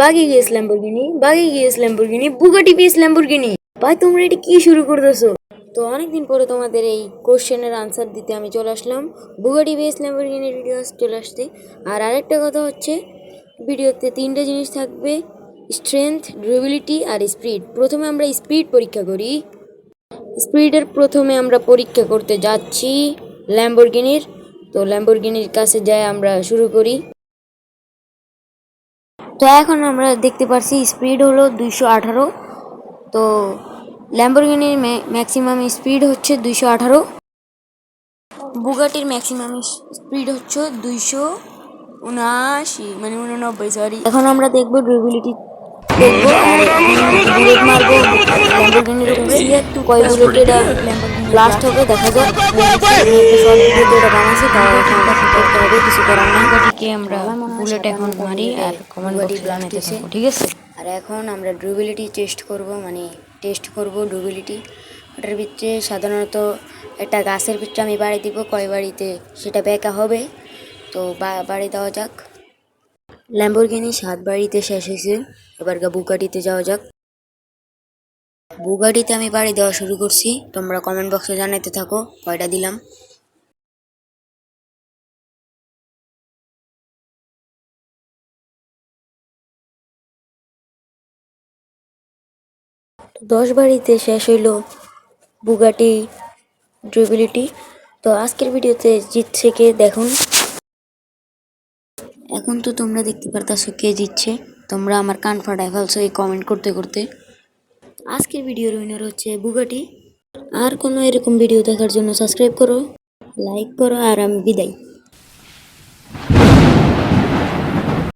বাকি গিয়েস Lamborghini Bugatti PS Lamborghini. ভাই তোমরা এটা কি শুরু করতেছো? তো অনেকদিন পরে তোমাদের এই কোশ্চেনের আনসার দিতে আমি চলে আসলাম। বুগাটি পিএস ল্যাম্বরগিনির ভিডিও চলে আসতে। আর আরেকটা কথা হচ্ছে, ভিডিওতে তিনটা জিনিস থাকবে: স্ট্রেংথ, ডিউরেবিলিটি আর স্পিড। প্রথমে আমরা স্পিড পরীক্ষা করি। স্পিডের প্রথমে আমরা পরীক্ষা করতে যাচ্ছি ল্যাম্বরগিনির। তো ল্যাম্বরগিনির কাছে যাই আমরা শুরু করি। তো এখন আমরা দেখতে পাচ্ছি স্পিড হলো 218। তো ল্যাম্বরগিনির ম্যাক্সিমাম স্পিড হচ্ছে 218, বুগাটির ম্যাক্সিমাম স্পিড হচ্ছে 279, মানে 89, সরি। এখন আমরা দেখবো ডিউরেবিলিটি, দেখবো আর বুলেট মারবো ল্যাম্বরগিনির উপরে। একটু কয় বুলেটে এটা ব্লাস্ট হবে দেখা যাক। আমি একটা শর্ট ভিডিওতে এটা বানাইছি, তাও এখন করতে হবে, কিছু করার নাই। বুগাটিকে আমরা বুলেট এখন মারি আর কমেন্ট বক্সে জানাতে থাকবো, ঠিক আছে? আর এখন আমরা ডিউরেবিলিটি টেস্ট করব ডিউরেবিলিটি। ওটার ভিতরে সাধারণত একটা গাছের ভিতরে আমি বাড়ি দিব, কয় বাড়িতে সেটা বেঁকা হবে। তো বাড়ি দেওয়া যাক। ল্যাম্বরগিনি 7 বাড়িতে শেষ হয়েছে, এবার বুগাটিতে যাওয়া যাক। বুগাটিতে আমি বাড়ি দেওয়া শুরু করছি, তোমরা কমেন্ট বক্সে জানাতে থাকো কয়টা দিলাম। তো 10 বাড়িতে শেষ হইল বুগাটি ডিউরেবিলিটি। তো আজকের ভিডিওতে জিতছে কে দেখুন। এখন তো তোমরা দেখতে পারতাছো কে জিতছে। তোমরা আমার কান ফাটায় ফেলছো এই কমেন্ট করতে করতে। আজকের ভিডিওর উইনার হচ্ছে বুগাটি। আর কোনো এরকম ভিডিও দেখার জন্য সাবস্ক্রাইব করো, লাইক করো, আর আমি বিদায়।